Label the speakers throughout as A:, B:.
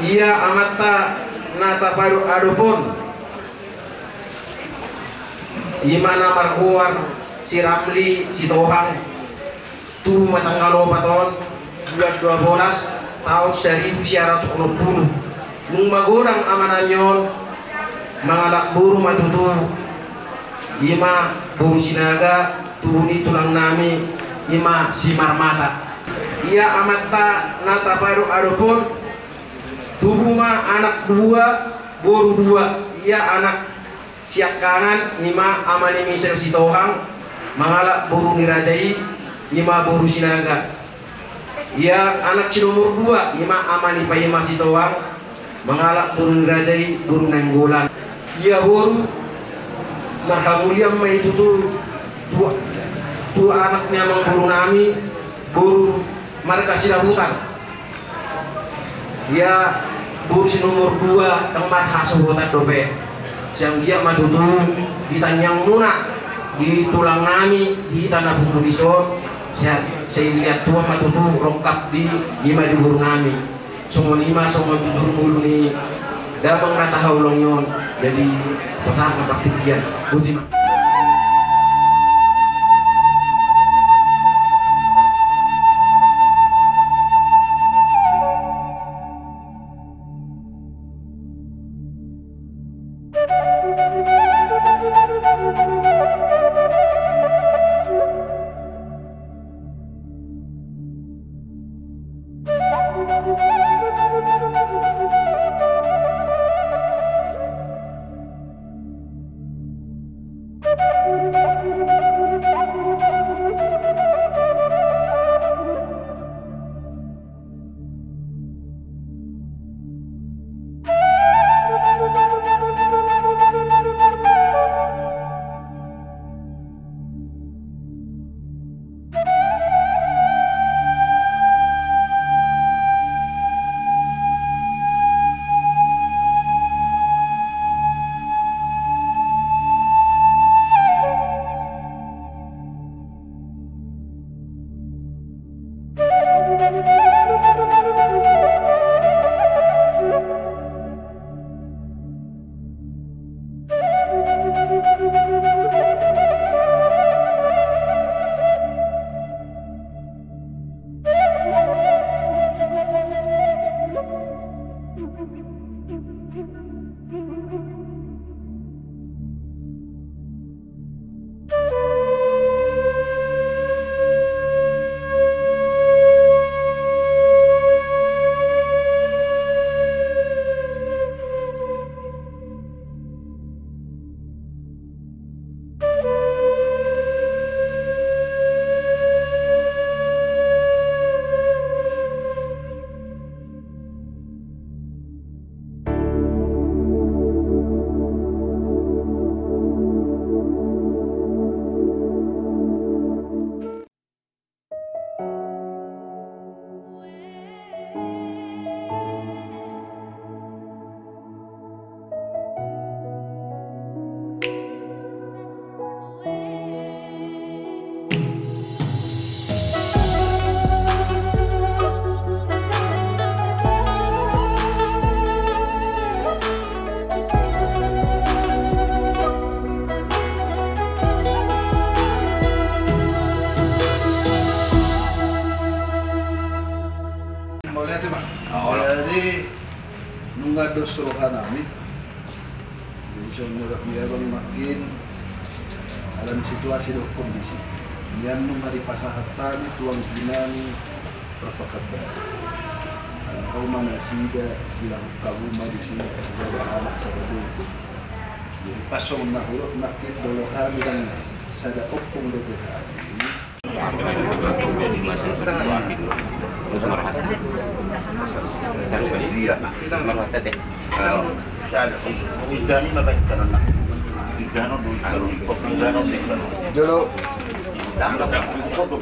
A: Ia amata nata paru adupun imana markuar si Ramli si Tohang tu matanggalo paton bulan 12 tahun 1960 nung magurang amananyon mangalak buru matutu ima buru sinaga tuhuni tulang nami ima si marmata. Ia amata nata paru adupun tubuma anak 2 buru 2. Ia anak siap kanan ima amani miser si Tohang mangalak buru nirajai ima buru sinaga. Ia anak si nomor 2 ima amani paima si Tohang mangalak buru nirajai buru nenggolan. Ia buru marhamuliam mai itu dua anaknya mang buru nami buru marga silabutan. Ia buru si nomor 2 yang marha sobotan dope siang dia matutu ditanyang nuna di tulang nami di tanah bumudison saya lihat tua matutu rongkap di lima di buru nami semua 5 semua 7 mulu nih damang rata haulong yon jadi pesan kepaktikian buti.
B: Jadi nungado suruhan namin. Jadi so murah bang makin alam situasi do kondisi. Yan nung hari pasahatan tuang ginan perpakatan. Kau mana sida bilang kamu di sini ada anak sabadu. Jadi pasong na hulok makin dolohan dan sada opung lebehan.
C: Iya. Udah nih bapak kita nak. Udah no dulu. Udah no
B: Dulu.
C: Coba.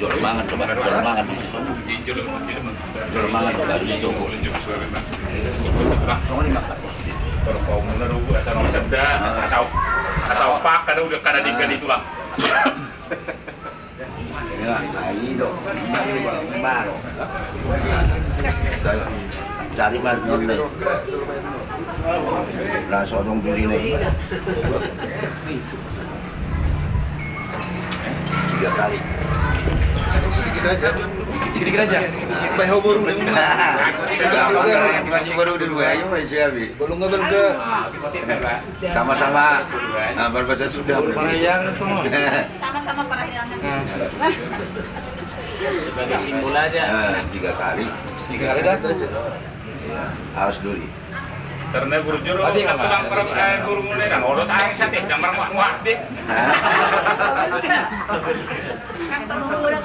C: Jual mangan coba. Jual mangan. Jual mangan coba dicoba. Kamu ni masak.
D: Kalau kau meneru atau cerdas, asal pak kada udah kada dingkan itulah.
C: Ya, ayo dong. Baru. Cari margin deh. Rasa dong diri nih. 3 kali.
B: Sedikit aja.
A: Dikit-dikit aja.
B: Bayo baru di rumah.
C: Baju baru dulu ayo masih habis.
B: Belum ngambil ke.
C: Sama-sama. Nah, berbahasa sudah.
A: Parahyangan semua.
E: Sama-sama parahyangan.
F: Sebagai simbol aja.
C: 3 kali.
A: 3 kali dah.
C: Iya, harus dulu.
D: Karena burjur tulang buru mulai dan odot aing sate dan marmuak deh.
E: Kan kamu udah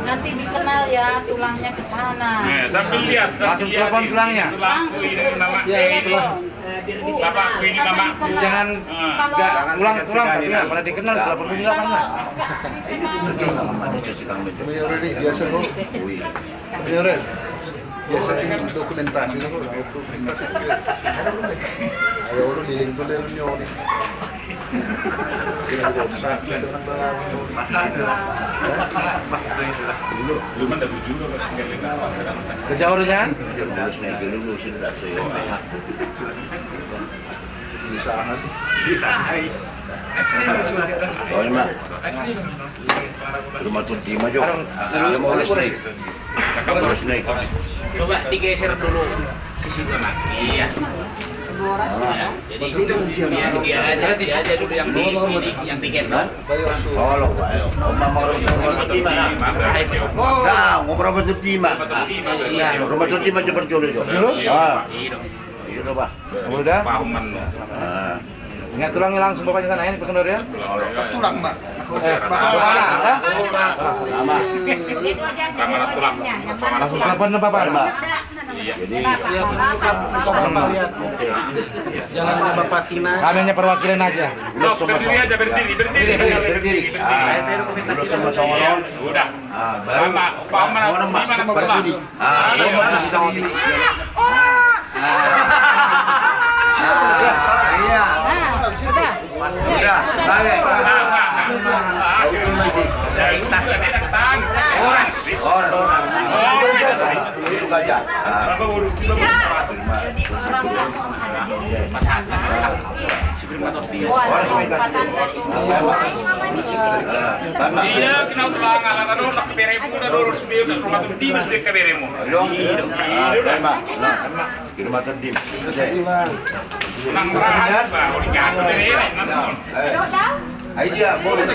E: nanti dikenal ya tulangnya ke sana.
D: Sambil lihat,
A: Langsung telepon tulangnya.
D: Tulangku ini nama ini. Bapakku ini mama.
A: Jangan enggak tulang tapi enggak pernah dikenal telepon dulu enggak pernah.
B: Mayor ini biasa kok. Mayor. Biasa ini dokumentasi kok. Ayo orang liling tulir nyori.
D: Belum ada tujuh
A: Kejauh kan?
C: Harus naik dulu sudah saya.
B: Bisa.
C: Oh ini mah. Rumah Tuti mah Jo. Dia mau naik. Harus naik.
F: Coba digeser dulu ke situ Mak. Iya. Jadi dia aja dulu yang di sini, yang digendong.
C: Tolong, ayo. Oma mau rumah Tuti mana? Nah, ngobrol sama Tuti mah. Rumah Tuti mah cepat dulu Jo. Ah. Iya dong, Pak.
A: Udah.
D: pahaman.
A: Ingat tulangnya langsung bapaknya sana ya, berkendor ya.
B: Tulang, Mak.
A: Mana? Ada?
C: Sama.
E: Itu aja jadi wajahnya. Yang mana
A: Langsung telepon ke bapak.
C: Jadi
F: Jangan Bapak Tina.
A: Kami hanya perwakilan aja.
D: Sok, berdiri aja, berdiri.
C: berdiri. Belum sama Songoron.
D: Udah.
C: Baru
D: pahaman
C: Songoron Mas.
D: gimana, Pak?
C: Berdiri. Mau masuk si Songoron. Iya.
E: Sudah.
C: Udah, baik. Itu masih.
D: Oras.
C: Itu aja.
D: Berapa urus kilo?
E: Jadi orang kampung ada di
C: Orang semua kasih.
D: Iya, kenal tulang alat anu nak beremu dah urus biu dah rumah Tuti mas dia beremu.
C: Dong. Terima. Nah, di rumah Tuti.
D: Nang rahat ba, uli gato beremu namun.
C: Aja, boleh.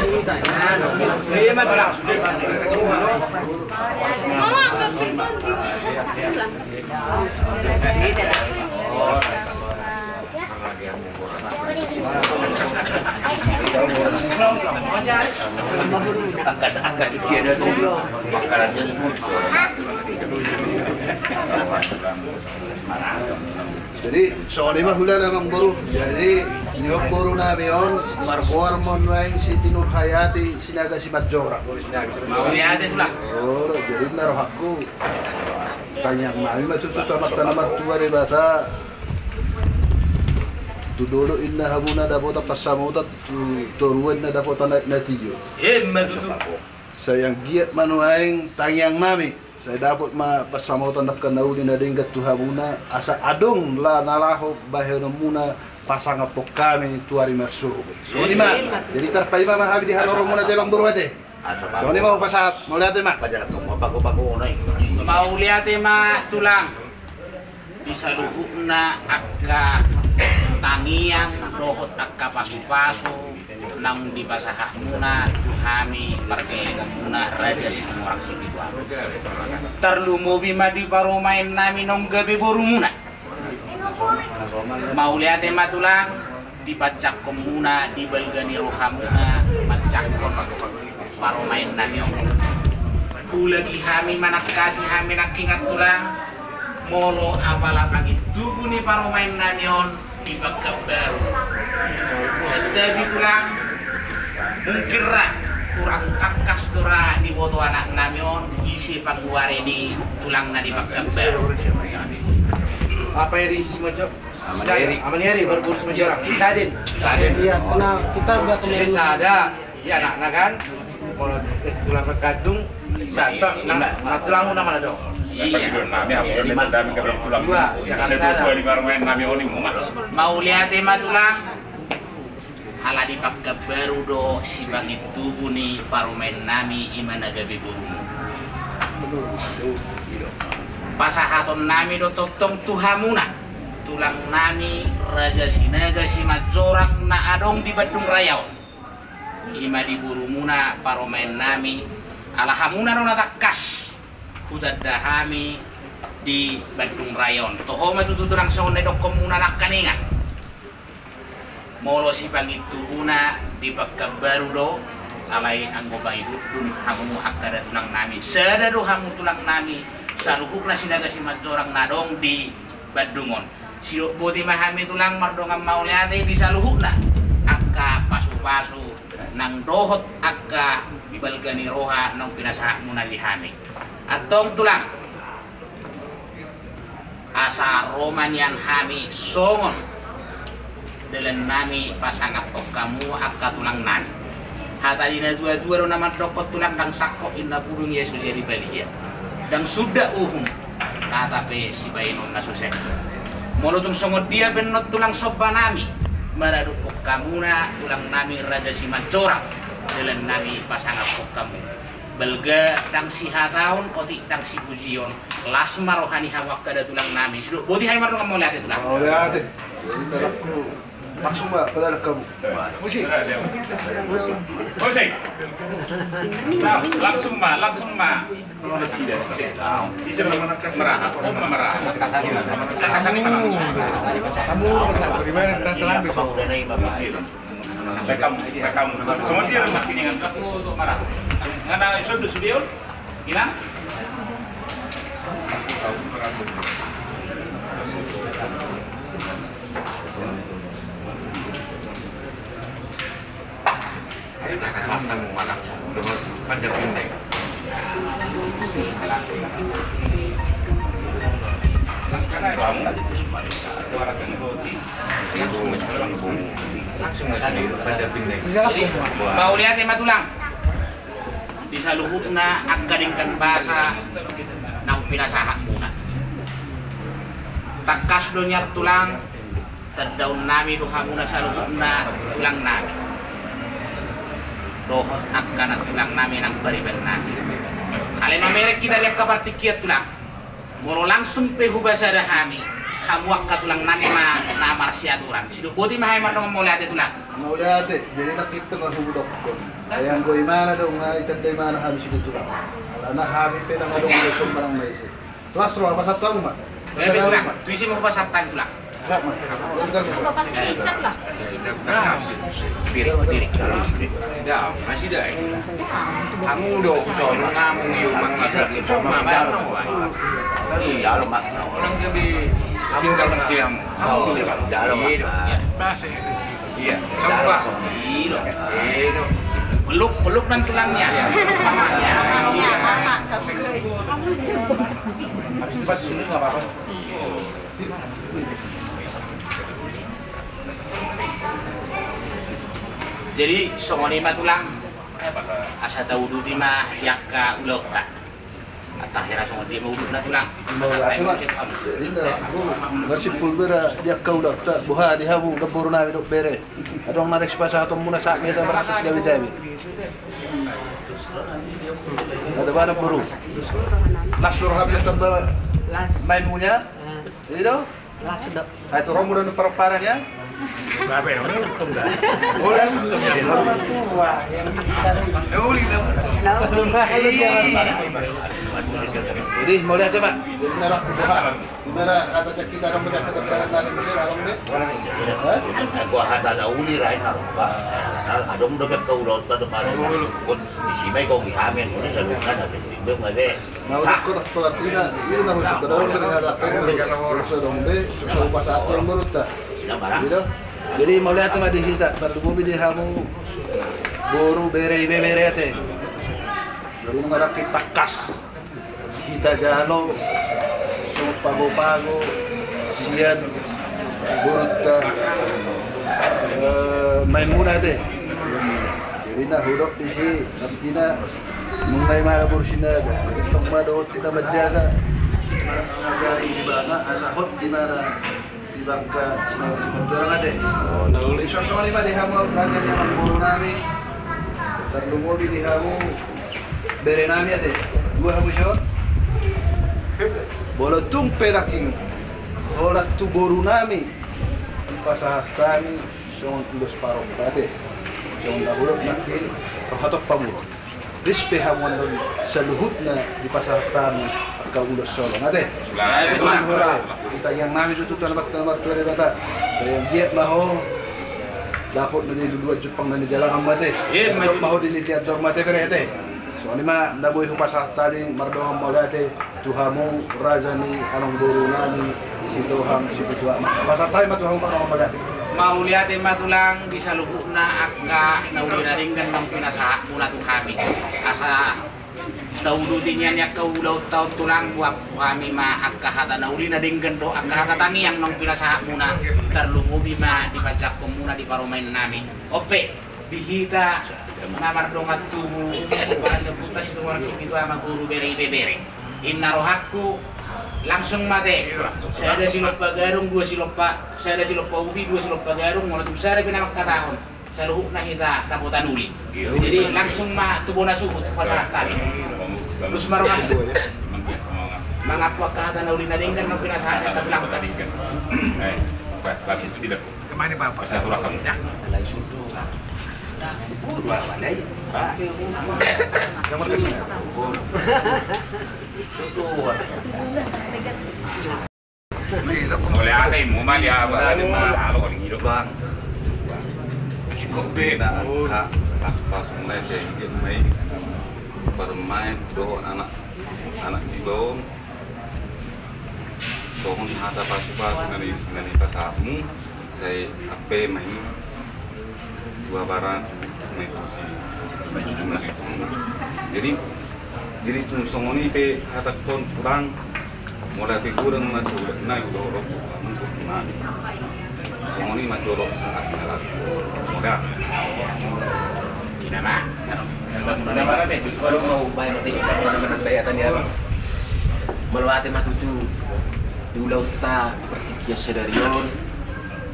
C: Iya, mah tolong.
E: Mama kekipan
C: Angkat kecil ada tuh. Makanannya itu.
B: Jadi soalnya mah hula namang baru. Jadi nyok baru nabion markuar mon waing si Tinur Hayati sinaga si Majora.
F: Mau lihat itu lah.
B: Oh, jadi naruh aku tanya mami mah tuh tamat tanaman tua de bata. Tu dulu inna hamuna dapota pasamuta tu toruan na dapota natiyo.
F: Matutu.
B: Sayang giat manuaing tanyang mami. Saya dapat ma pasamuta nak kanauli na dinggat tu hamuna asa adong la nalaho bahe muna pasang apok kami tuari mersu. So ni ma. Jadi tarpai ma habi di haloro muna de bang burwate. So ni ma pasat mau lihat ma.
F: Mau lihat Mak tulang. Bisa luhukna akka tangiang dohot akka pasu-pasu nang di pasahak muna tuhami parkelengan muna raja sinung orang spiritual terlumu bima di parumain nami nong gabe boru muna mau lihat Mak tulang dipacak komuna di balgani rohamuna macakon parumain nami nong ulagi hami manak kasih hami nak ingat tulang molo apalapang itu guni parumain namion di Bagab baru. Sedang tulang mungkin kurang kakas dora di boto anak namion isi pangguar ini tulang na di Bagab baru.
A: Apa Eri Simajo?
C: Amanieri
A: baru kurus menjorang. Sadin.
G: Iya, karena kita udah kemarin.
A: Desa ada, iya anak kan. Kalau tulang kekadung, satu, tulang nama ada dong.
D: Iya. Nami aku kan dami ke tulang.
A: Dua, jangan salah.
D: Dua di barengan nami oni mumat.
F: Mau lihat tema tulang? Hala di pakka baru do si bang itu buni parumen nami imana gabi buru. Pasahaton nami do totong tuhamuna. Tulang nami Raja Sinaga si Majorang na adong di Badung Rayau. Ima di burumuna parumen nami alahamuna do natakas. Hudadahami di Badung Rayon. Tohoma tututurang sone do komuna nakaningan. Molo si pangitu una di Pagkabaru do alay anggo baidut dun hamu hakada tulang nami sadado hamu tulang nami saluhuk na sinaga si Majorang nadong di Badungon silo boti mahami tulang mardongam mauliate di saluhuk na akka pasu-pasu nang dohot akka ibalgani roha nang pinasaha muna lihami atong tulang asa romanian hami songon dalam nami pasangat kamu akka tulang nami hata dina dua-dua ro nama dokot tulang dang sakko inna purung Yesus jadi bali ya dang sudah tatape si bainon na susek molotung songot dia benot tulang soba nami maradu kamu na tulang nami Raja si Majorang dalam nami pasangat kamu belga dang si hataun oti dang si pujion lasma rohani hawak kada tulang nami sudah boti hai mardo mau lihat itu lah
B: Mau lihat, jadi darahku langsung mbak pada kamu.
D: Musik. Langsung ma. Disuruh merah. Merah. Kasani mana?
G: Kamu bagaimana telan besok?
D: Kamu. Semua dia makin yang aku untuk marah. Ngana sudah studio? Gila?
A: Nakasatang manak dengan pandang pendek. Langsung ngasih pandang pendek.
F: Mau lihat tema tulang? Di saluhukna akadingkan bahasa nang pinasahak muna. Takas dunia tulang terdaun nami duhamuna saluhukna tulang nami. Dohot akan tulang nami nang bariban nami. Kalian merek kita lihat kabar tikiat tulang. Molo langsung pehu bahasa dahami. Kamu akka tulang nami ma namar siaturan. Sido boti mahai mardong mau lihat tulang.
B: Mau lihat, jadi nakita nga hubudok ko. Ayang ko imana daw nga itanday mana habis itu tulang. Anak habis pe nang adong lesong barang maisi. Kelas roh apa satu aku mah?
F: Bebe tulang. Tuisi mau pasatan tulang.
B: Enggak mah.
E: Apa pasti dicat lah.
F: Diri.
A: Ya, masih dah. Kamu dong, soalnya kamu yung mga sakit sama baru.
C: Dalam mak.
A: Orang jadi tinggal siam.
C: Dalam mak.
A: Iya, coba.
F: Iya. Peluk dan tulangnya. Mamanya.
E: Iya, mama kamu.
A: Habis itu pas sini nggak apa-apa.
F: Jadi songoni mah tulang asa tahu di mah yakka ulok tak akhirnya songoni mau udut na tulang
B: Mau lihat mah. Jadi darahku ngasih pulbera dia kau dak tak buha di hamu dapur nabi dok bere. Adong narik sepasa atau muna saat kita beratas gawi-gawi. Ada mana buru? Las dorham yang terbawa main punya. Itu?
G: Las sudah.
B: Itu romu dan para-paran ya.
G: Berapa ya? Untung dah.
B: Bulan.
G: Wah, yang bicara.
B: Jadi mau lihat coba. Jadi merah buha. Gimana atas kita akan berdekat ke dari Mesir alam deh.
C: Gua hata na uli rain na rumba. Adong dapat kau rota do kare. Kun isimay kau gihamen kun sa lukan na tindo ngade.
B: Mau ikut pelatihnya ini nggak usah kedua berhadap dengan usaha dombe usaha pasar yang menurut tak. Gitu. Jadi mau lihat cuma di kita pada mobil di hamu boru bere teh. Lalu nggak kita kas kita jalo so pago sian burut main muna teh. Jadi na hudok di si napkina mengenai mana bursinaga. Kita mado kita menjaga ngajari di mana asahot di mana di bangka sementara deh. Soalnya lima di hamu raja di hamu nami. Terlumo di hamu bere nami deh. Dua hamu shot. Bolo tumpe raking. Hola tu boru nami. Pasah kami songon ulos parok kate. Songon dahulu nakin rohatok pamuro. Rispe hamon don saluhut na di pasah kami ka ulos solo ngate. Kita yang nami itu tuan nomor 2 bata. Saya giat maho dapat na dua Jepang na jalan amate. Maho di teater mate perete. Soalnya mah ndak boleh pasah tali mardong molate tuhamu rajani anong boru nami si Tuhan si Tuhan. Pasah tali mah tuhamu mardong molate.
F: Mau lihat tulang di saluhukna akka naulinaringgan ng pinasaha muna tuhami asa taudutinya nya kau laut taut tulang buat kami ma akka hata naulinaringgan do akka hata tangiang ng pinasaha muna terlumubi ma dipajak muna di paromain nami ope dihita namar dongat tubuh para seputas itu orang itu ama guru beri bebere inna rohakku langsung mate. Saya ada silop pagarung, 2 silop pak. Saya ada silop paubi, 2 silop pagarung. Mau saya ada pinamak katahon. Saya luhuk na kita daputan uli. Jadi langsung mah tubuh nasuhut pasal tadi. Terus marungan mangapwa kahatan uli nadingkan mau pinasahannya kabilang tadi.
D: Lagi itu tidak.
G: Kemana Bapak?
D: Saya turah kamu.
G: Lain sudu. Dua balai.
B: Nomor kesini.
D: Oleh ate mo man ya berarti mah kalau kalau hidup bang. Cukup deh nak pas mulai saya main bermain do anak di bawah. Sohon ada pas nani pasarmu saya apa main dua barang main si jumlah itu. Jadi semua ini pe kata kon kurang mulai kurang masih udah naik udah orang untuk nani. Semua ini masih orang sangat menarik. Mudah.
F: Gimana?
G: Baru mau bayar nanti mana bayatan ya bang. Melewati matuju di ulau kita seperti kias sedarion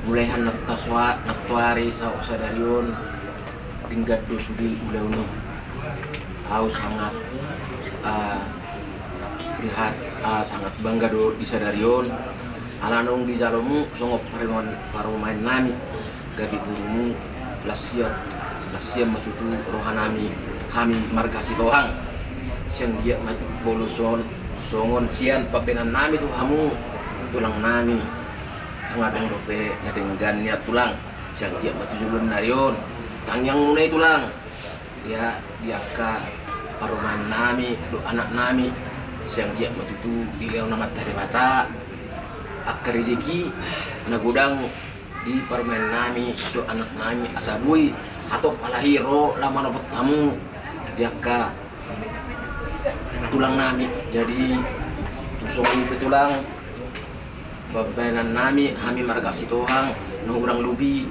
G: mulaihan naktuari sa sedarion tinggal dosudi ulau no. Aku sangat lihat sangat bangga do di sadarion alanong di jalomu songop parumain nami gabi burumu lasiam matutu rohanami kami margasi tohang siang dia matu boluson songon sian pabenan nami tu hamu tulang nami ngadeng dope ngadenggan niat tulang siang dia matu julun narion tangyang munai tulang dia ka parumahan nami do anak nami siang dia matutu dileo nama tari mata akar rezeki nagudang di parumahan nami do anak nami asabui atau palahiro lama nopot tamu dia ka tulang nami jadi tusong petulang babanan nami hami margasi tohang no urang lubi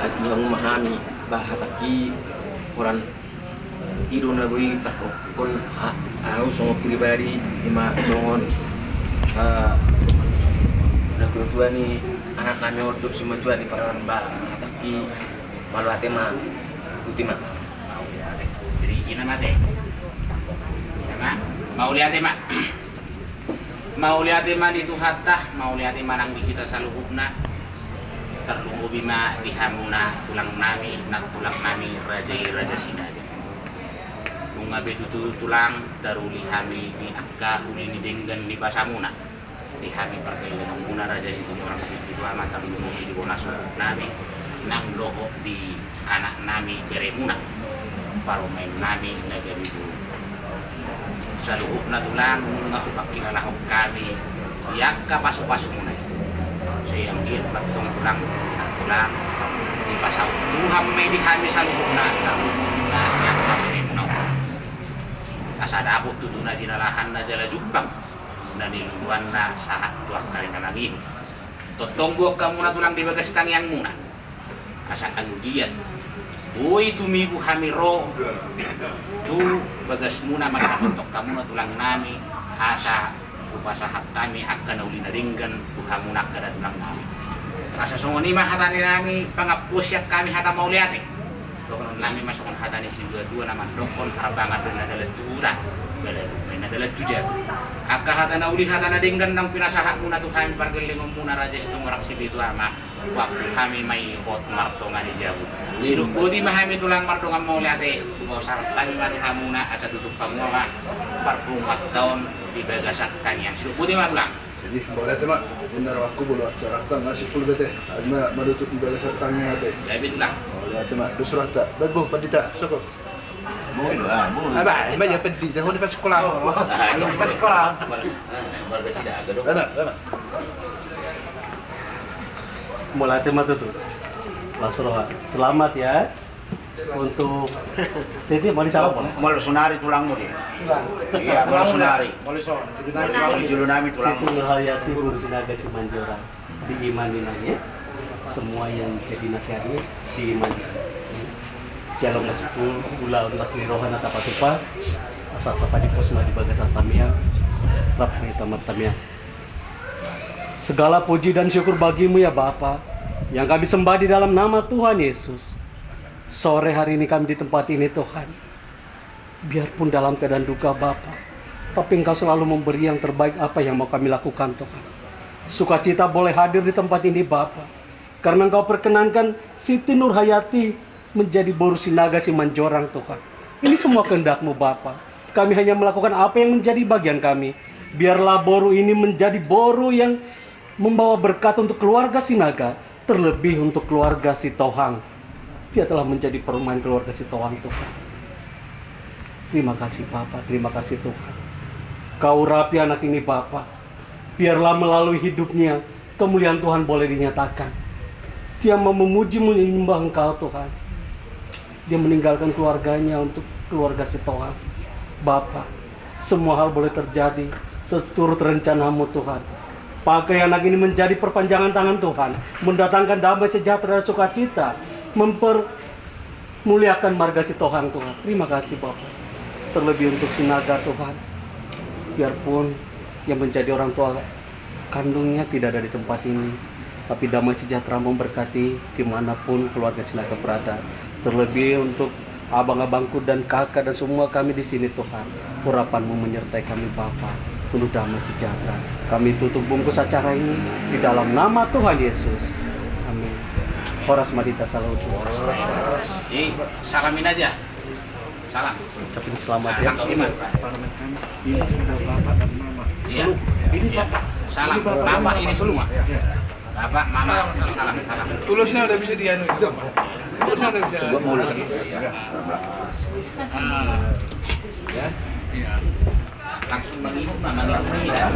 G: ajuang mahami bahataki orang ido na bui takon aku songo pribadi ima songon na kutua ni anak kami odok si matua di parawan ba hataki malu atema utima
F: jadi gina mate mau lihat ema mau lihat ema di tuhatah mau lihat ema nang di kita saluhukna terlunggu bima dihamuna tulang nami nak tulang nami raja sina bunga betutu tulang daruli hami di akka uli ni denggan di basamuna di hami perkelan muna raja situ orang itu amat terlunggu di bonasu nami nang loho di anak nami beremuna parumain nami negeri itu saluhukna tulang ngaku pakilalah kami yakka pasuk muna saya yang dia batong tulang di pasau Tuhan may di hami saluhukna na yakka beremuna asada abot tutuna sinalahan na jala jupang na niluluan na sahat tuang kalinan langin Totonggok kamu na tulang di bagas tangiang muna. Asa anugian. Uy tumibu hamiro. Tu bagas muna magkakontok kamu na tulang nami. Asa upasahat kami akan uli naringgan tuhamunak kada tulang nami. Asa sungoni mah hatani nami pangapusyak kami hata mauliate. Dokon nami masukkan hatani si dua nama dokon harapangan dan adalah tuta. Adalah tujuan. Akka hatana uli hatana dinggan nang pinasahat muna tuhan pargeling muna raja situ ngorak sibitu ama. Waktu kami may hot martongan ijabu. Sinubuti mahami tulang martongan mauliate. Bawa saratan matuha muna asa tutup pamura. 40 tahun di bagasakan yang sinubuti mah tulang.
B: Jadi boleh teman, benar aku boleh acarkan nasi full bete. Adma madutuk di balas tangnya hati.
F: Jadi tulang.
B: Boleh teman, dusrah tak. Bagus, pandita, sokok.
C: Boleh lah, boleh.
B: Abah, banyak pedih. Tahun pas sekolah.
A: Pas sekolah.
C: Warga Sidaga dong.
B: Anak.
H: Mulai tema tuh. Lasroha. Selamat ya untuk Siti mau disapa.
C: Mal sunari tulangmu dia. Iya, mal sunari. Julunami tulangmu.
H: Siti Nurhayati Guru Sinaga Simanjorang diimani nanya. Semua yang jadi nasihatnya diimani. Jalong nasipul gula untas nirohana tapatupa asal tapadi posma di bagas tamia rapni tamia. Segala puji dan syukur bagimu ya Bapa yang kami sembah di dalam nama Tuhan Yesus. Sore hari ini kami di tempat ini Tuhan. Biarpun dalam keadaan duka Bapa, tapi Engkau selalu memberi yang terbaik apa yang mau kami lakukan Tuhan. Sukacita boleh hadir di tempat ini Bapa, karena Engkau perkenankan Siti Nurhayati menjadi boru sinaga Simanjorang Tuhan. Ini semua kehendak-Mu Bapa. Kami hanya melakukan apa yang menjadi bagian kami. Biarlah boru ini menjadi boru yang membawa berkat untuk keluarga Sinaga, terlebih untuk keluarga si Tohang. Dia telah menjadi perumahan keluarga si Tohang Tuhan. Terima kasih Bapa, terima kasih Tuhan. Kau rapi anak ini Bapa. Biarlah melalui hidupnya kemuliaan Tuhan boleh dinyatakan. Dia mau memuji menyembah Engkau Tuhan. Dia meninggalkan keluarganya untuk keluarga si Tohang. Bapa, semua hal boleh terjadi seturut rencana-Mu Tuhan. Pakai anak ini menjadi perpanjangan tangan Tuhan, mendatangkan damai sejahtera dan sukacita, mempermuliakan marga si Tohang Tuhan. Terima kasih Bapa. Terlebih untuk Sinaga Tuhan, biarpun yang menjadi orang tua kandungnya tidak ada di tempat ini, tapi damai sejahtera memberkati dimanapun keluarga Sinaga berada. Terlebih untuk abang-abangku dan kakak dan semua kami di sini Tuhan. Urapan-Mu menyertai kami Bapa, penuh damai sejahtera. Kami tutup bungkus acara ini di dalam nama Tuhan Yesus. Amin. Horas Madita Salut.
F: Salamin aja. Salam.
H: Ucapin selamat ya.
F: Ini sudah Bapak dan Mama. Iya. Ini Bapak. Salam Bapak ini semua. Bapak, Mama, salam.
A: Tulusnya udah bisa dianu. Tulusnya udah bisa.
C: Coba mulai.
F: Ya. Langsung mengisi namanya.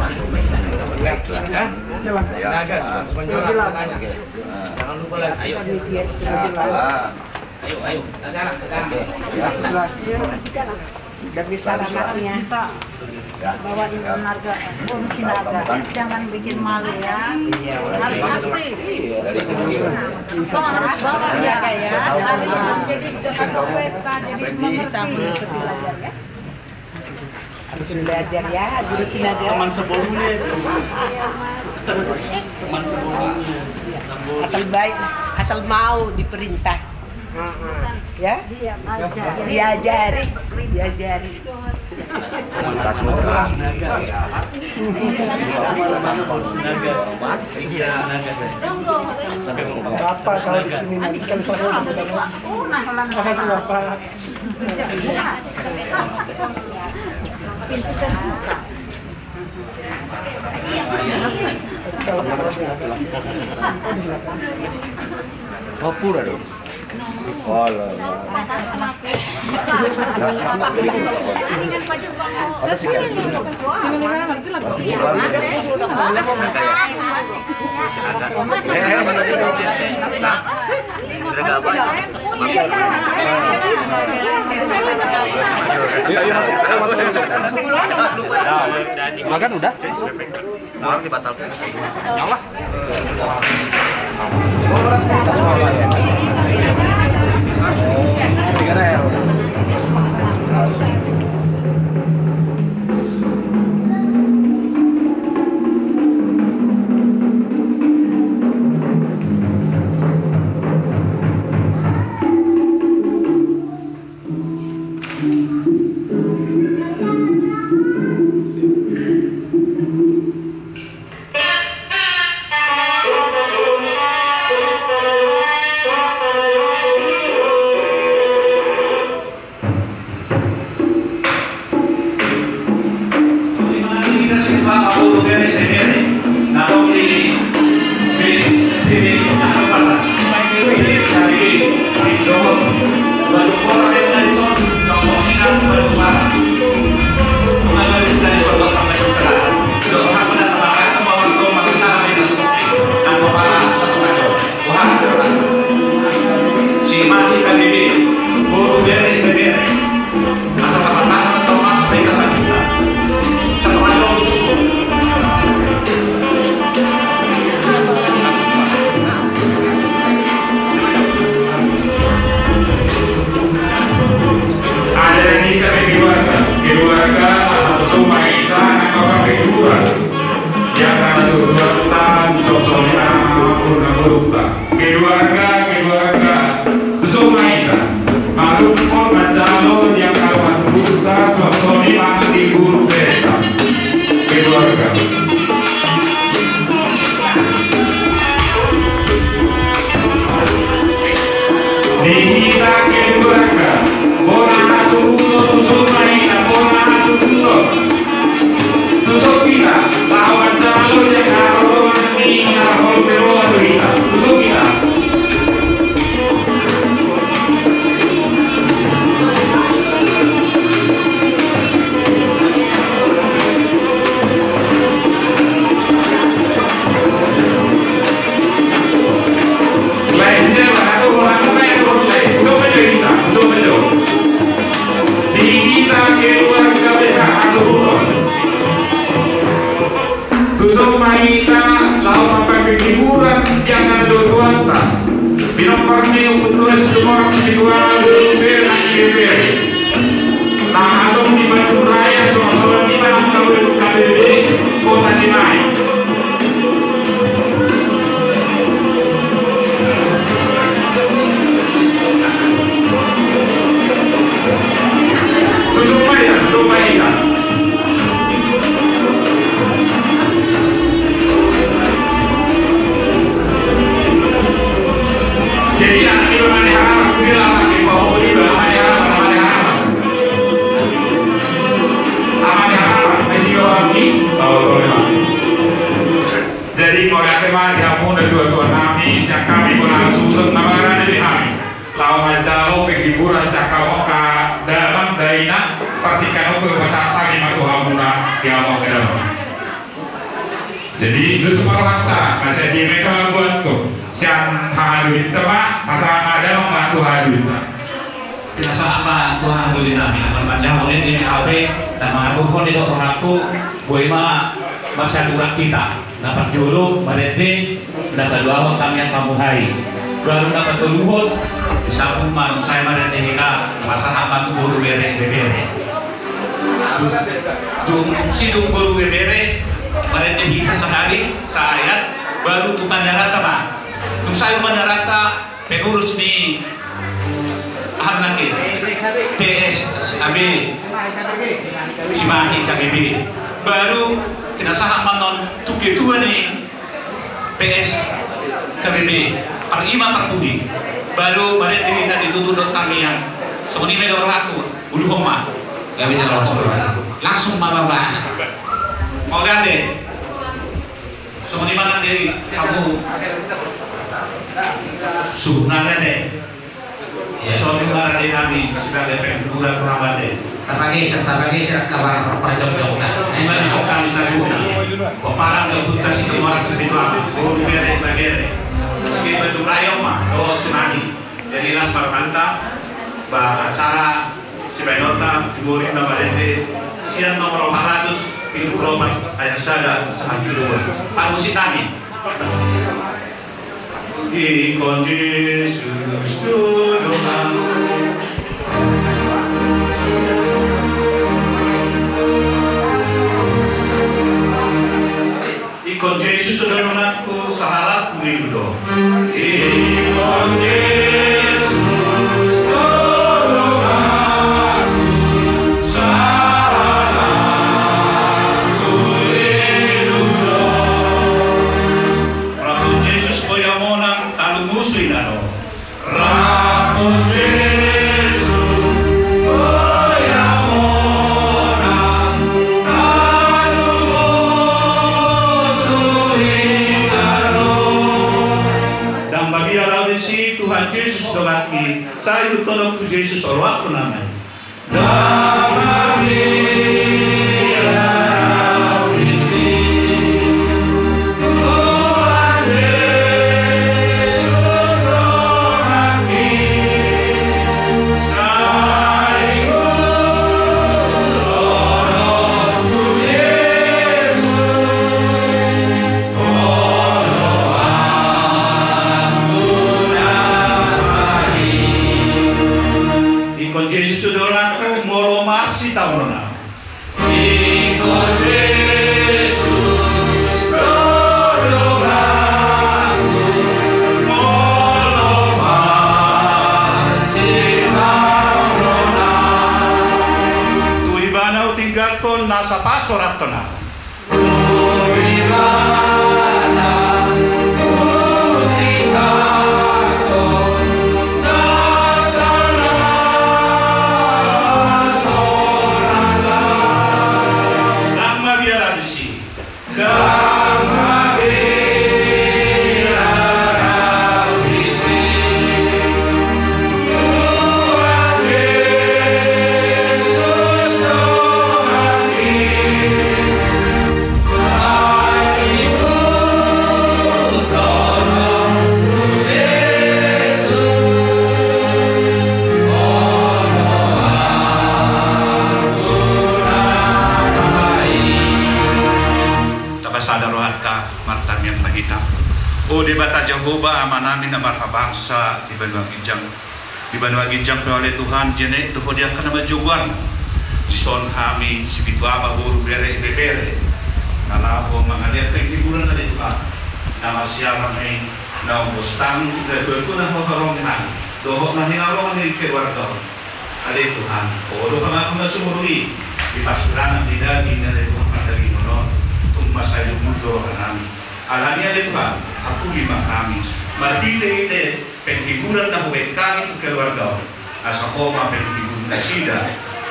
A: Sinaga, Simanjorang tanya. Jangan lupa lagi.
F: Ayo. Salam.
E: Sudah bisa anaknya. Bisa. Bawain harga Sinaga. Jangan bikin malu ya. Harus aktif. Kau harus bawa ya kayak. Jadi dekat pesta jadi semangat.
I: Harus belajar ya, Guru Sinaga.
H: Teman sebelumnya itu. Teman sebelumnya.
I: Asal baik, asal mau diperintah. Ya? Diajari.
H: Bapak kalau di sini nanti kan
E: Pintu terbuka.
C: Papura dong. Walah. Ada sih kan sini.
D: Ayo masuk. Udah kan udah?
G: Orang dibatalkan.
D: Nyala.
J: Jadi itu semua rasa, masa di mereka buat tuh, siang hadir tema, masa ada membantu hadir.
F: Kita sama Tuhan hadir kami, macam ini di AB dan mengatur pun itu orangku, boleh masa durang kita, dapat julu, berarti dapat dua kami yang pamuhai, baru dapat keluhut, disambung manung saya berarti kita masa hamba tu guru berek. Sidung guru berek. Mereka kita sehari, saya baru tuh Pandarata pak. Nung saya Pandarata pengurus di Harnakin, PS AB, Simahi KBB. Baru kita saham manon tuke tua nih PS KBB. Per 5 per pudi. Baru mereka kita ditutup kami yang semua ini orang aku, ulu homa, gak bisa langsung mababa. Mau lihat deh, semua dimana dari kamu sunahnya deh. Soalnya nggak ada kami sebagai penggugat kerabat deh. Terpagi kabar perjok-jok nah. Gimana sok kami sarjuna. Peparang kebutas itu orang seperti apa? Buru bere. Si berdurayo mah, doang semati. Jadi las permanta, acara si Benota,
K: Timuri Tabalete siang nomor 474 ayat sada saat kedua Pangusitani Ikon Yesus doa Ikon Yesus doaku saharapku nido Ikon Yesus Tuhan Yesus dolaki sayu tolong ku Yesus olo aku namanya nasa pasorat tona O di bata Jehovah amanamin na marhabangsa di Banua Ginjang oleh Tuhan jene doho dia kana majuan di son kami si bitwa guru bere bebere nalaho mangalia hiburan dari Tuhan nama siapa nih na bostang itu na horong na doho na hinalong ni keluarga ada Tuhan o do pangaku na sumurui di pasrana tidak dari Tuhan dari nono tung masa mudo kanami alami ada Tuhan aku lima kami madile penghiburan na huwag kami itu keluarga asa koma penghiburan na sida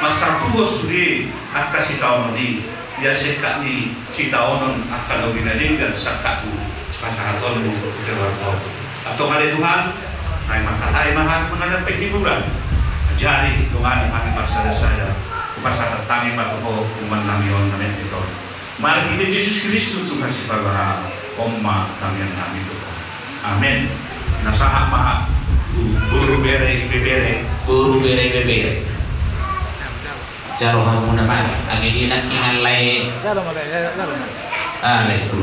K: masapuhos di at kasitaon ni ya sekat ni sitaonon at kalobinalingan sa kaku sa pasahaton mo keluarga atau kali Tuhan ay makatay mahal mga penghiburan jari tungani kami pasada-sada kupasakat tanging matuho kuman namiyon namin ito mari kita Yesus Kristus tungas si Pagbaha Oma kami yang kami itu amin nasaha maha guru bere bebere
F: jaro hamu naman ang hindi nakingan lay let's go.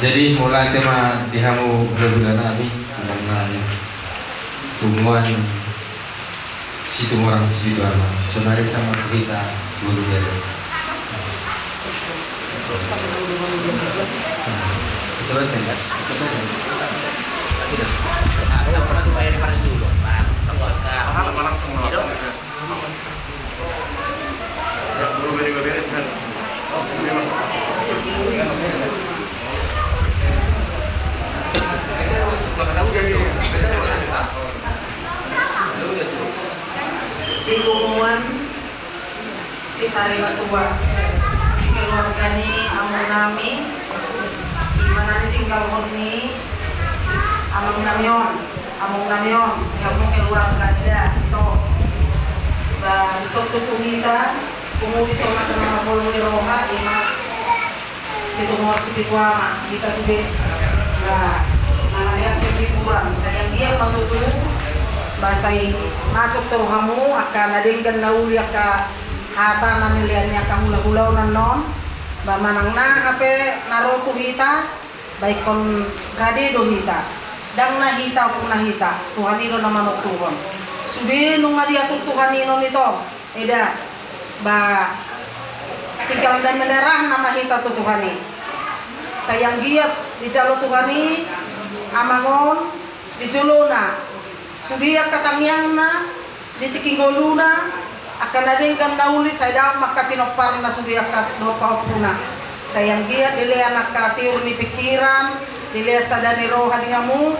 L: Jadi mulai tema dihamu berbulan nabi mengenai tumuan situ orang spiritual sonari sama kita guru bere betul tidak?
F: Masih bayar parang dulu, Pak.
E: Di Bumuan si Sarima tua keluarga ni among nami di mana ni tinggal ni among namion among keluarga ida itu ba sok tu kita kumuli sa una kana mabolo ni roha ima si tumor si pitwa kita subit ba nangalian ketipuran sayang dia matutulong
M: basai masuk to hamu akan adenggan nauli aka hatanan niliannya ka hula-hula non ba manangna kape narotu hita baik kon rade do hita dang na hita pun na hita Tuhan ino na manok Tuhan sudah nunga diatur Tuhan ino nito eda ba tinggal dan menerah nama hita tu Tuhan ini sayang giat di jalo Tuhan ini amangon di juluna sudia katangyangna di tikingoluna akan adengkan nauli saya maka pinopar na sudia ka do paupuna sayang giat dile anak ka tiur ni pikiran dile sadani roha di hamu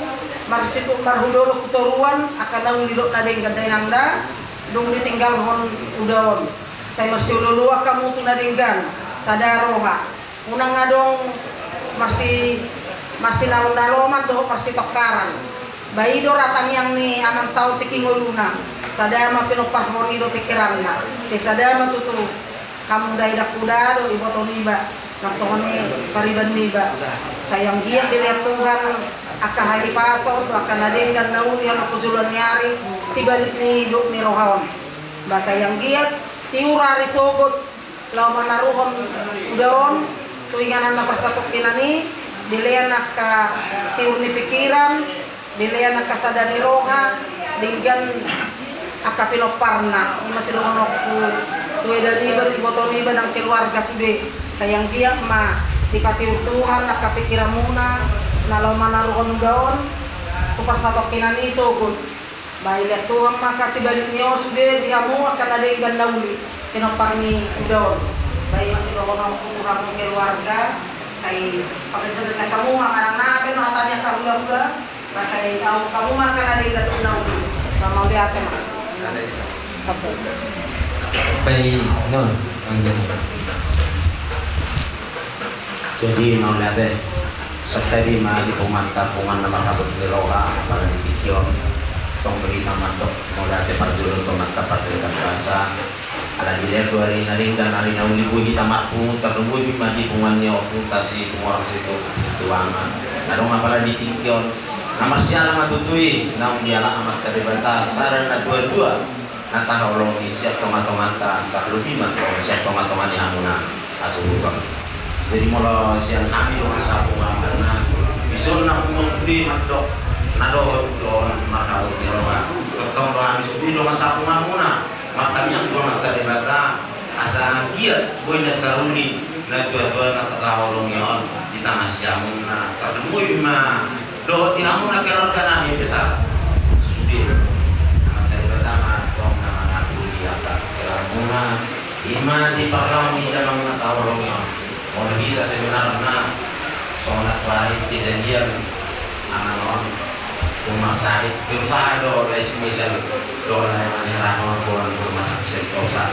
M: marsipu marhudolo kutoruan akan nauli do nadengkan dainangda dung ditinggal hon udon saya marsiululua kamu tu nadengkan sadaroha unang ngadong masih nalon-naloman doho marsi tokaran bayi do ratang yang ni amang tau tikingoluna sadama pinoparhoni do pikiranna si sadama tutu kamu daidak kuda do iboto niba naksoni pariban niba sayang giat dilihat Tuhan akan hari pason do akan adenggan nauli hana kujulan nyari si balik ni do ni rohaon bahasa yang giat tiurari sogot lau manaruhon udaon tuinganan na persatuk kinani dilean ka tiur ni pikiran dilean ka sadani roha dinggan aka pinoparna ini masih donokku tueda niba iboto niba dan keluarga sude sayang dia ma dipatiur Tuhan aka pikiramuna nalau manaruhon daun tu persatuk kinani sogut baik lihat Tuhan makasih baliknya sude dihamu akan ada yang gandauli pinoparni daun baik masih donokku kamu keluarga saya pekerja kamu makan anak no hatanya kahula-hula saya tahu kamu makan ada yang gandauli mau lihat mah
L: Baik, non,
C: jadi mau lihat deh setadi mah di pemantauan nama kabut geroha pada di tikion tong beri nama dok mau lihat deh parjulun tong mantap parjulun bahasa ada di daerah dua hari naringkan hari nauli buhi tamatku terlebih bima di pungannya okupasi orang situ tuangan nadong apalah di tikion nama sialang atutui namun dialah amat terbatas sarana dua-dua nata holongi siap tomat-tomata tak lebih mantap siap tomat-tomat di hamuna asubukan jadi mula siang kami dengan sapu mana bisul nak musbi madok nado don makau diroba ketong doang musbi dengan sapu mana matanya dua mata debata asa giat boy na taruni na dua-dua na holongi on di tengah siamuna kademui ma do di hamuna keluarga nami besar sudi mata debata tong nama aku lihat keluarga ima di parlami dalam mata holongi on orang kita sebenarnya sholat bari kejadian anak rumah sakit berusaha do dari semisal do dari rahmat Tuhan rumah sakit dosa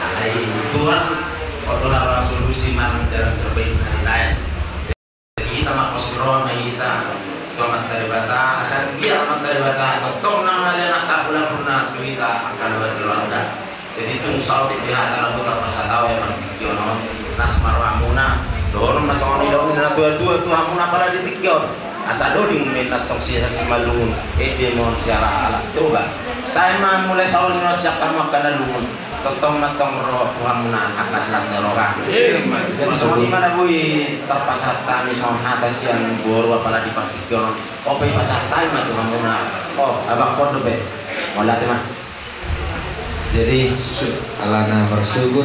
C: alai Tuhan kalau harus solusi mana jalan terbaik dari lain jadi kita mak posiro kita tomat dari bata asal dia tomat dari bata tetap nama lena kapula purna kita akan berkeluarga jadi tung sautik di hati aku terpaksa tahu ya man nasmar amuna doon masoni doon na tua-tua tu hamuna pala ditikyon asa do di minat tong siya simalungun demon siara ala toba saya mah mulai saul ni siap kamu akan lungun totong matong roh hamuna akas las neroga jadi semua di mana bui terpasat tami son hatas yang boru pala di partikyon opai pasat tay mah tu hamuna oh abang kodo be molat mah
L: jadi alana bersyukur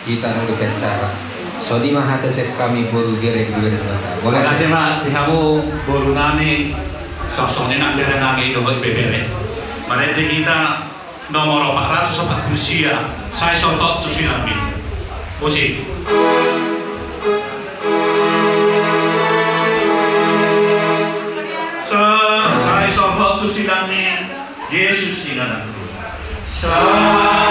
L: kita nunggu bicara. So di mah hati kami boru gerek dua mata.
K: Boleh nanti mah dihamu boru nami sosoknya nak bere nami dohoi bebere. Mereka kita nomor 440 sia. Saya sontok tu sinami. Osi. Saya sontok tu sinami. Yesus singananku.
J: Oh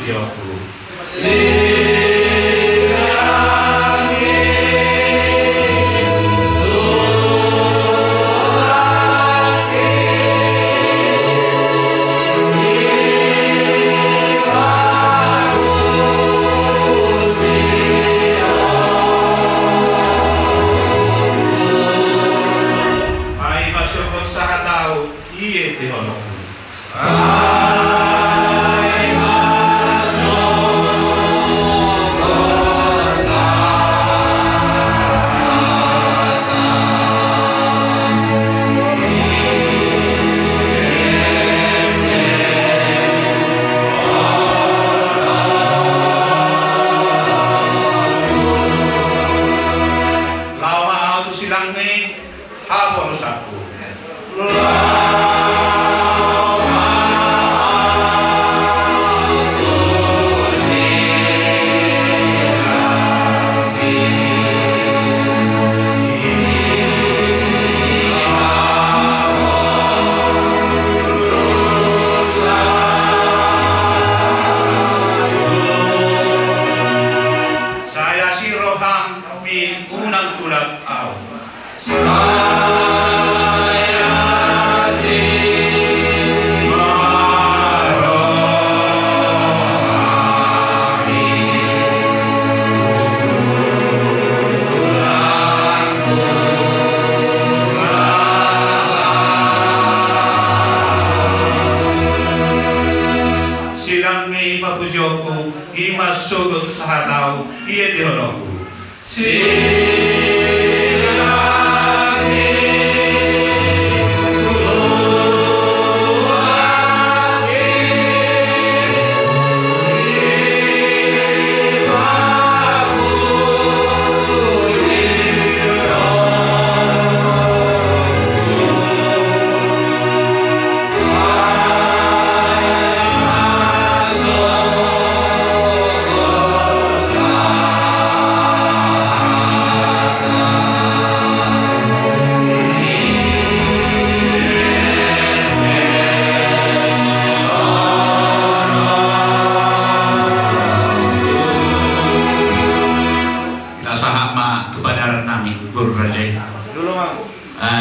K: pujaku.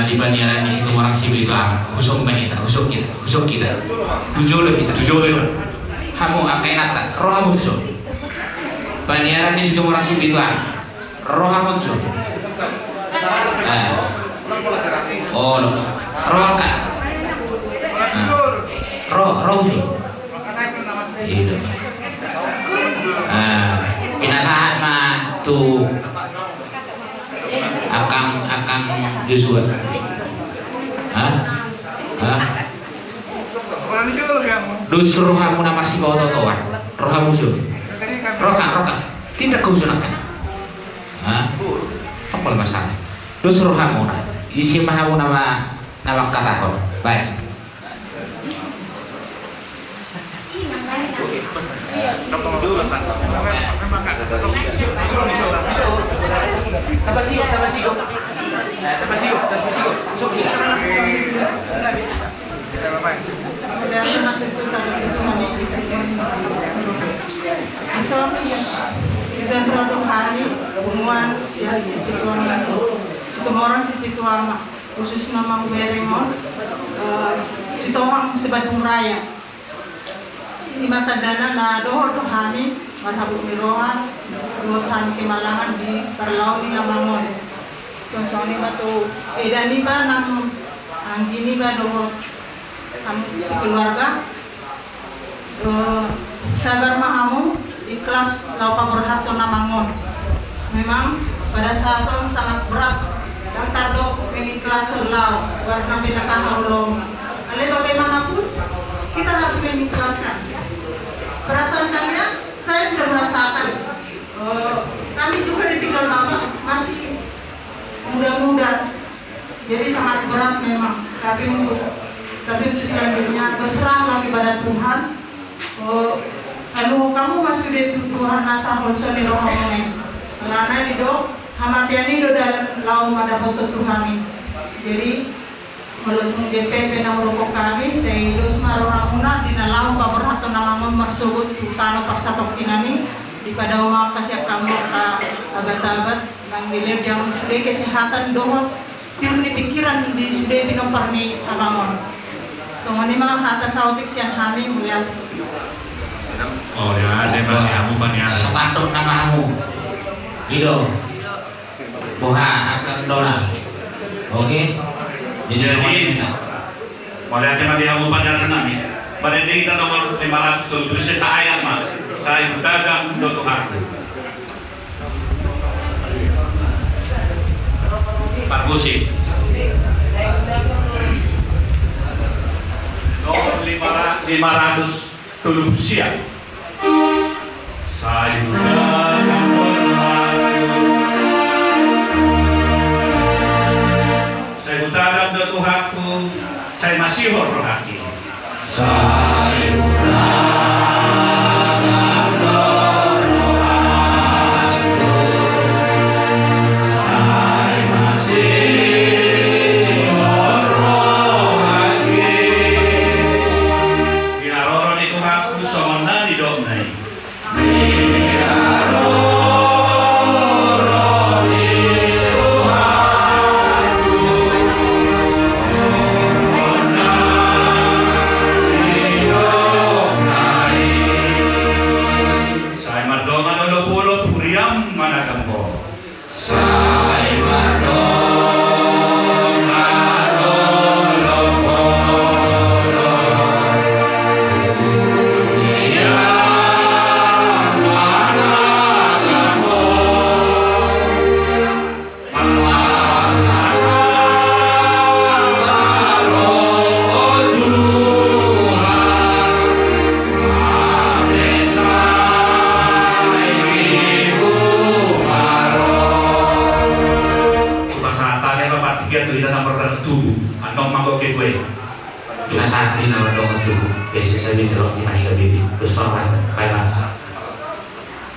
F: Di bandiran di situ orang sibuk itu husuk kita tujuh kamu akai nata roh kamu tuh bandiran di situ orang sibuk itu roh kamu tuh oh roh kan roh sih itu pinasahan mah tuh akan Joshua. Dus rohamu namar si kau totoan, rohamu su, rokan, tidak kau sunahkan. Apa masalah? Dus rohamu na, isi mahamu nama kata kau, baik.
M: khusus nama Berengon, sitoang sebadung raya. Imata dana na doho kami marhabuk mirohan doho kami kemalangan di Parlau ni Amangon. Soni batu edani ba nam anggini ba doho kami sekeluarga sabar mahamu ikhlas laupa berhato Namangon. Memang pada saat itu sangat berat dan tado ini kelas selau warna binatang ulung. Ale bagaimanapun kita harus mengikhlaskan. Perasaan kalian, saya sudah merasakan. Kami juga ditinggal bapak masih muda-muda, jadi sangat berat memang. Tapi untuk selanjutnya berserahlah kepada Tuhan. Kalau kamu masih di Tuhan nasa bolsoni rohongnya, karena di do hamatiani do dan lau ada foto Tuhani. Jadi Melutung JPP na uroko kami sa ilos marohamuna dinalang paborhato na mga marsubot utano paksatok kinani di pada mga kasya kamu ka abat-abat ng nilir yang sudah kesehatan dohot tirni pikiran di sudah pinomparni agamon so ngani mga hata sautik siyan kami melihat
K: oh ya ada kamu banyak
F: sepanduk namamu Ido boha akan Donald oke
K: jadi mulai tema dia mau pacaran nami pada kita nomor 500 tuh terus saya mah saya dagang untuk aku Pak Gusi nomor 500 tulung siap saya dagang Utagang do Tuhanku, saya masih horor hati. Saya utagang do Tuhanku, saya masih horor hati. Binaroro di Tuhanku, somona di domnai.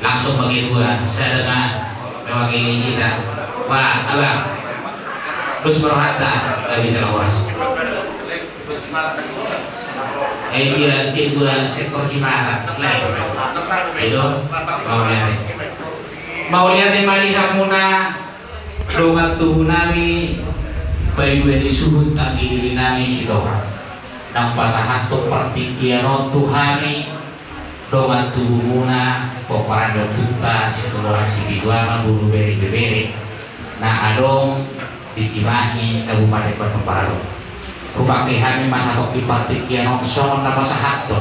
F: Langsung bagi dua, saya dengan mewakili kita. Wah, abang, terus berhata, gak bisa lawas. Dia ketua sektor Cimahi, itu mau lihat mali hamuna, dongat tubuh nami, bayi dua disuhut lagi diri nami sidoa. Nang pasahan tu pertikian Tuhani dongan tubuhuna poparan dotuta situasi sibiduana bulu beri nah adong di Cimahi Kabupaten Peparado rupake kami masa kopi pertikian son na pasahan tu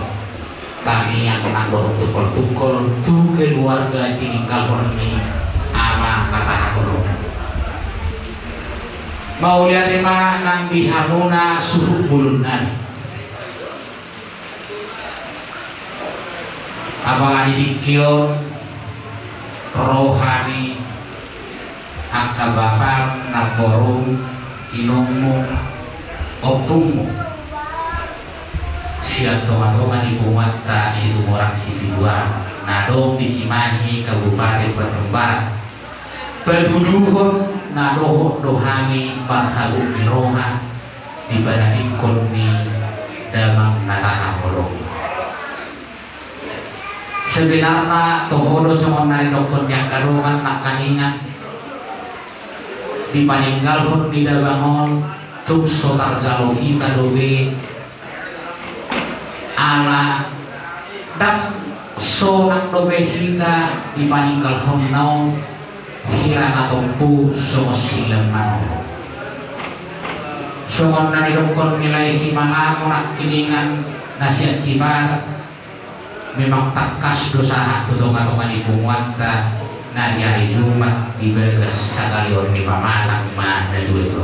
F: kami yang menanggung tukul-tukul tu keluarga tinggal horni ama kata hakulu mau lihat emang nang bihamuna suhu bulunan abang dikyon rohani angka bakal naborung inungmu opungmu siap tomat-tomat di Pumata situ orang situ dua nadong di Cimahi Kabupaten Bandung bertuduhun nadoh dohangi marhabu miroha di badanikon ni damang nataha molong sebenarnya tohodo semonai dokon yang karungan nakaningan dipaninggalhun di dabangon tuk sotar jalohi tadobe ala dan sorang dobe hika dipaninggalhun naon hirana tompu songo sileman songo nani dokon nilai simanga monak kiningan nasihat cibar memang takas dosa tutongan-tongan ibu muanta na di hari Jumat di beges kagalion di pamalang ma dan itu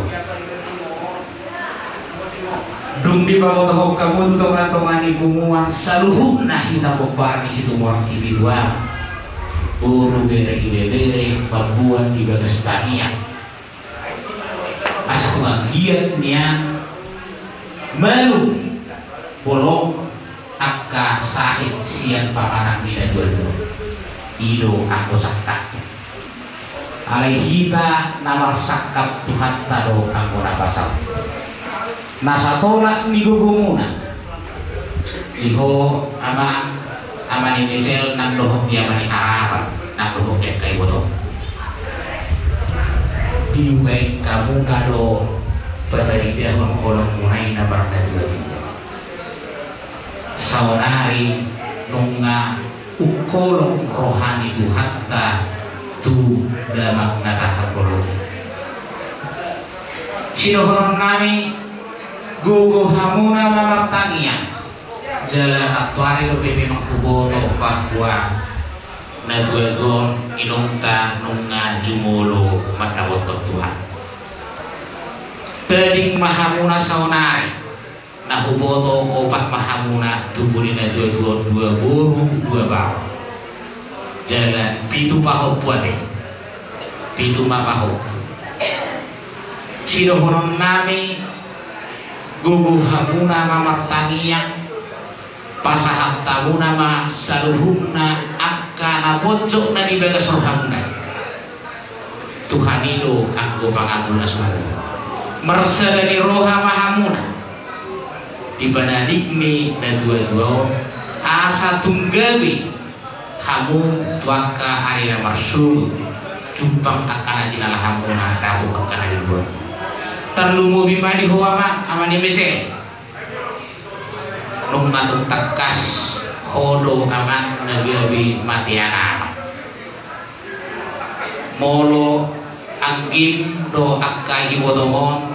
F: dung di bawah kamu tutongan-tongan ibu muang saluhun nah kita bopar di situ muang si bidua uru bere babuan di beges tania asa tuang giat nian malu bolong akka sahid sian pamanak nila jual ido ako sakta alaihita namar sakap Tuhan tado ako nabasal nasa tolak ni gugumuna iho ama ni misel nang dohok dia mani harapan nang dohok ya kai boto diubai kamu nado patari dia mengkolong munai na barna tu sawanari nunga ukolong rohani tu hatta tu damak natahakolo sinohonon nami gugu hamuna mamartania jala aktuari do pepe mangkuboto bahwa natuagon inungta nunga jumolo matawoto Tuhan teding mahamuna saunari nahuboto opat mahamuna tubuni na dua buru dua bawa jala pitu paho puate pitu mapaho sidohonon nami gugu hamuna mamartaniang pasahat tamuna ma saluhuna akkana pojok na di bagas rohamuna Tuhan ilo anggo pangamuna semua mersadani roha mahamuna ibadadikni na dua-dua asa tunggawi hamu tuaka arina marsu jumpang akan ajinalah hamuna dapu akan adilua terlumu bimani huwaman amani mese nung matung tekas hodo aman nabi matiana molo anggim do akka ibotomon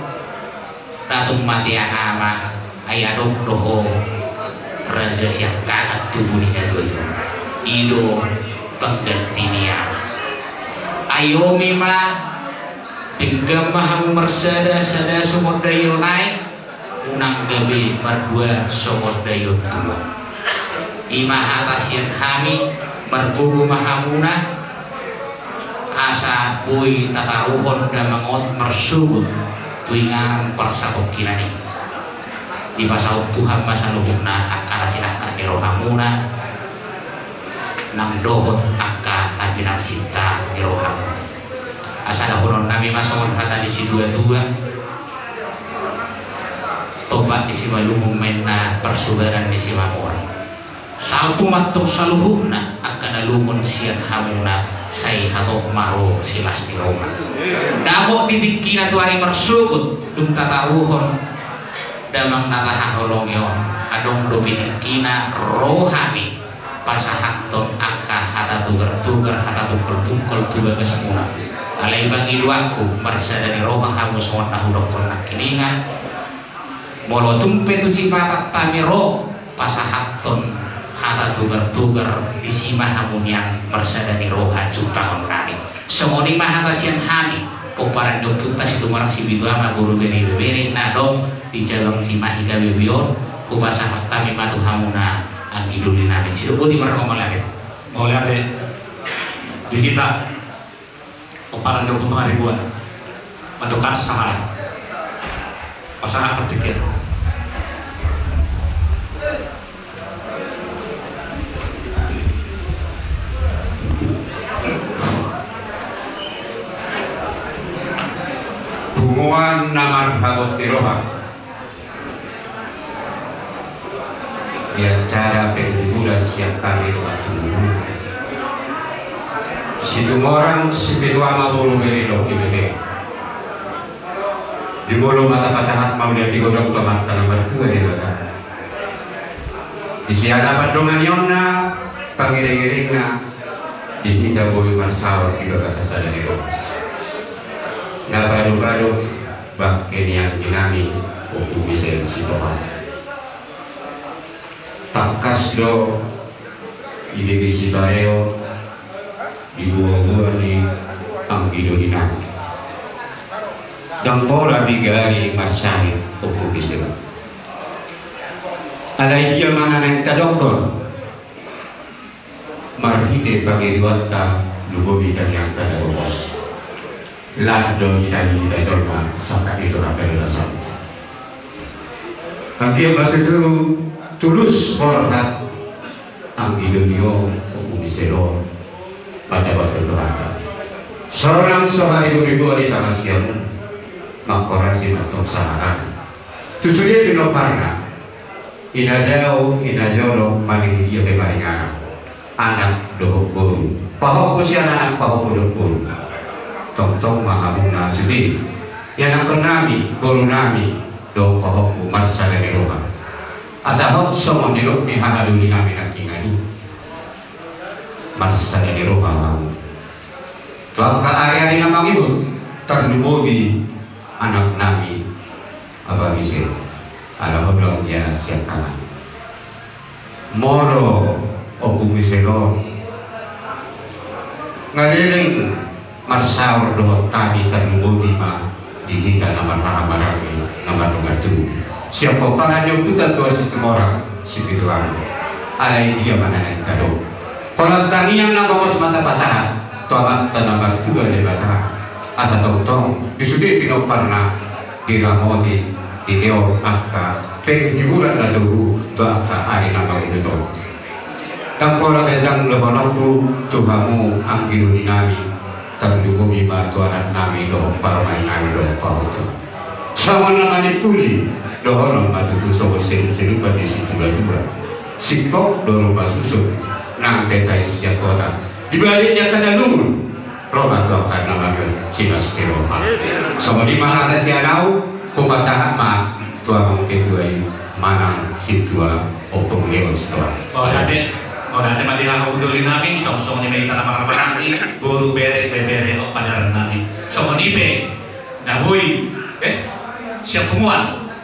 F: datung matiana aman ayadong doho raja siap kaat tubuhnya tuh ido penggantinya ayo mima dengan mahamu mersada sada sumur dayo naik unang gabi merdua sumur dayo tua imah atas yang hami mergugu mahamuna asa bui tataruhon damangot mersubut tuingan persatok kinani di pasal Tuhan masa luhuna akala sinaka nirohamuna nang dohot akka nabinar sinta nirohamuna asal hulon nami masongon kata di situ dua tobat di sima lumung mena persubaran di sima orang salpu matuk saluhuna akka lumun sian hamuna sai hatok maro silas di Roma davo ditikina tuari mersukut dum tataruhon damang nataha holongyon adong dopitikina rohani pasahakton akka hata tuger hata tukul tuga kesemua alai bagi duaku mersa dari roha hamus ngon nahudokon nakiningan molo tumpe tu cipatat tamiro pasahakton hata tuger disima hamunian mersa dari roha cupang onani semoni mahata sian hani poparan dokutas itu marang si bitu ama buru beri nadong di jalang cimahi gawe bior upasa hakta mimatu hamuna angiduli nabi sido budi marang omolate di kita poparan dokutas ribuan madokan sesamaran pasangan berpikir
J: bunguan namar hagot tiroha ya cara penggula siap kami doa tunggu situ orang si petua ma buru beri do ibebe di bolo mata pasangat mau dia tiga dong pamat tanah bertua di luar di sini dapat dongan yonna pangiring-iringna di kita boy marsawar tiga kasasa dari do na baru-baru bakken yang dinami untuk bisa siapa takas do ide si bareo di buah-buah ni anggido dinami dan pola bigari marsahid untuk bisa alai dia mana yang tadokon marhite bagi duata lugobi dan yang tadokos lado idai jorma saka itu rakyat dasar kaki batu itu tulus hormat anggido umiselo pada waktu itu ada seorang sehari 2000 di tangan siang makorasi atau saharan Tusuria pinoparna inadao inajolo maning dia tebaringana anak dohok buru pahok kusian anak pahok dohok buru tong mahamuna sudi yang nami buru nami dohok pahok marsa dari roha asahok somon dirok ni hanadu ni nami nakingani marsa dari roha tuang ka area ni namang ibu terlumogi anak nami apa misir ala hodong ya siap kanan moro opu misero ngaliling marsaur do tadi terlumogi ma dihingga nama marami nama dongatu siapa paranyo puta tua situ orang situ orang alai dia mana yang kado kalau tani yang nangkos mata pasaran tuamat tanamar tua di batara asa tong disudi pino parna diramoti di leo angka penghiburan na dulu tu angka ari nama itu dan pola gajang lehonoku tuhamu anggilu nami terdugo bima tuanan nami do parmai nami do pautu sawan namanya tuli dohono matu tu so selupa di situ dua sikok doro basusu nang petai siap kota dibaliknya kana lumun Roma tu akan namanya Cinas Roma. Sama di mana atas anau kupasahan ma tua mungkin dua mana situa opung lewat tua.
K: Oh nanti mati hang udulin nami, som ni may tanah marami, guru bere padaran nami. Som ni be, nabuy, siap punguan.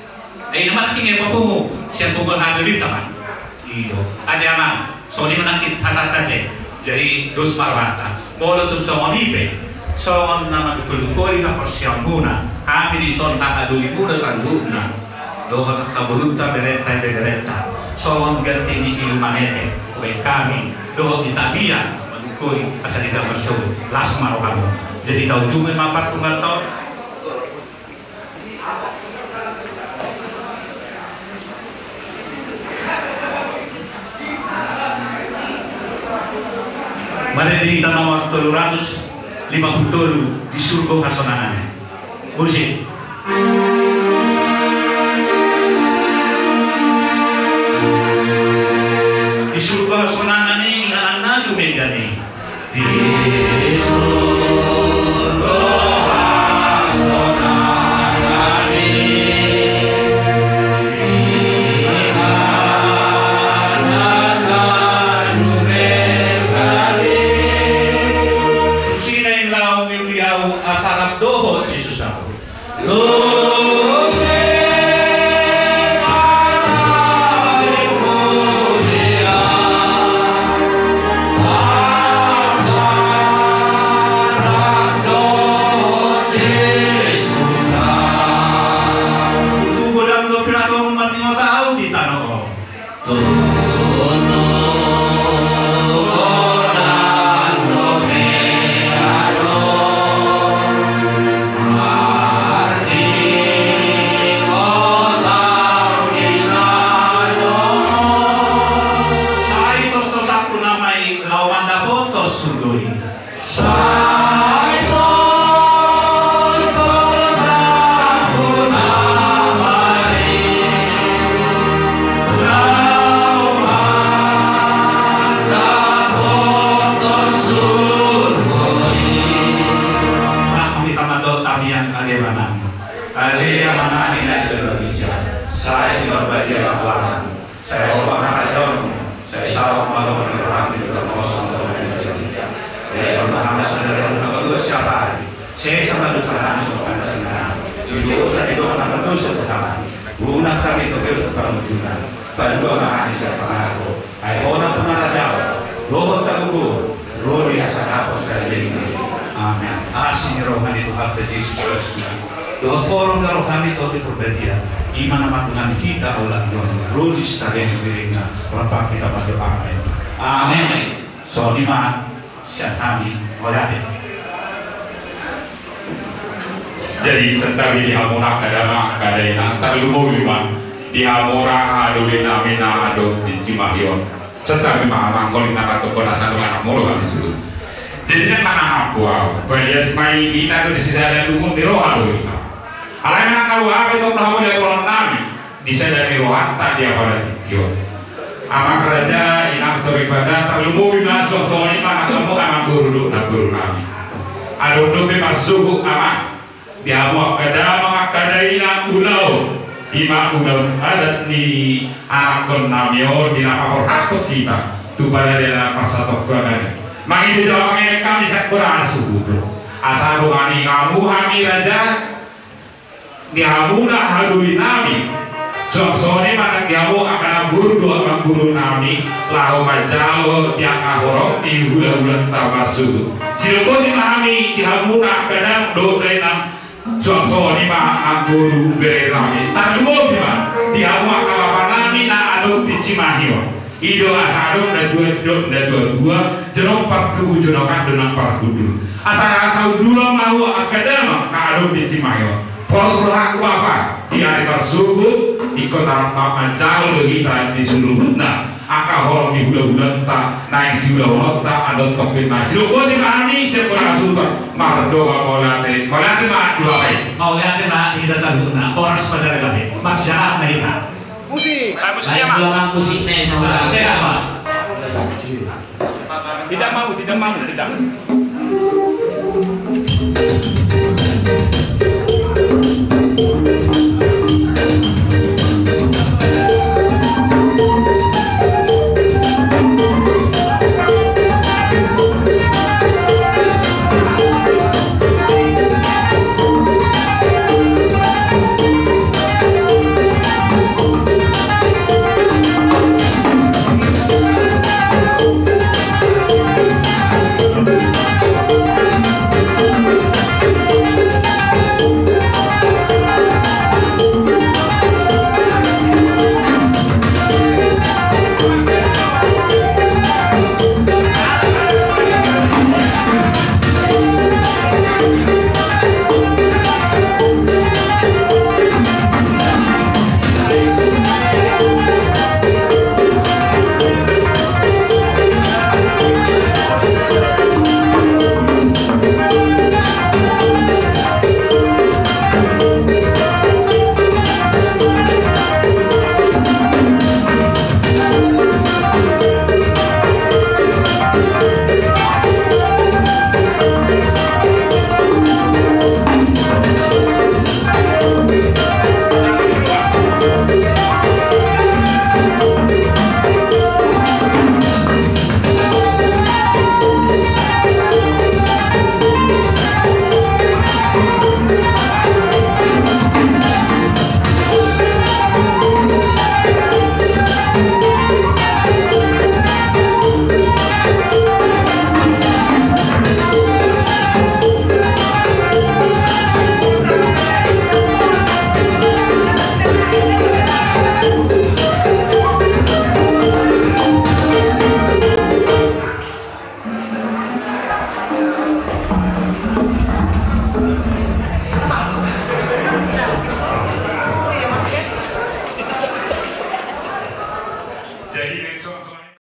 K: Naman kini papungu, siap punguan hadulit taman. Iyo, ada yang som ni menangkit tatate. Jadi dos marwata molo tu somonipe son nama dukul-dukuli ka persiambuna kami di son nakaduli muna sangguna do kaburunta berenta son ganti ni ilumanete kue kami do ditabia madukuli asal kita bersyukur lasmar kamu jadi tahu juga mapat tunggal tahun Mari kita nomor 357 di surga hasonangannya. Musik. Di surga hasonangannya ingat dumegane. Di surga hasonangannya. Asarap doho Jesus aku.
J: Jadi sentari dihamura kadana kadaina terlumu lima dihamura adulin amina adul di Cimahion sentari mahamang kolina katu konasan dengan mulu kami suruh jadi mana aku belias mai kita tu di sini ada lumun di roh alu
N: Alana kau apa itu tahu dari orang nami disadari rohata dia pada tikio. Amak raja inang sore pada terlalu masuk soalnya mana kamu anak guru nami. Aduk dope masuk amak dia mau kada mengakadaina ulau. Ima ulau adat ni anak kon namio di nama hakut kita tu pada dia pasatok kana. Mangi di dalam kami sakura subuh. Asal ruhani kamu kami raja dihamuna haduri nami. Sone mana dihamu akan guru dua guru nami lahu majalo yang ahorok di bulan tabasu. Silko di nami dihamuna kadang do dalam Sone ma guru verami. Taruh di mana dihamu akan nami na adu di Cimahio. Ido asarung dan dua jerong partu jonokan dengan parkudu. Asal dulu mau akadema karo di Cimayo. Prosur aku apa? Di hari bersubut ikut nama jauh kita di seluruh bunda. Aka horong di bulan tak naik si bulan tak ada topik nasi. Lu di kami sekolah sultan mardoa molate mah dua baik.
O: Molate mah kita sabuna horas pasar lagi. Mas jarak mereka.
N: Musik.
O: Saya belum musik nih sama saya apa?
N: Tidak mau.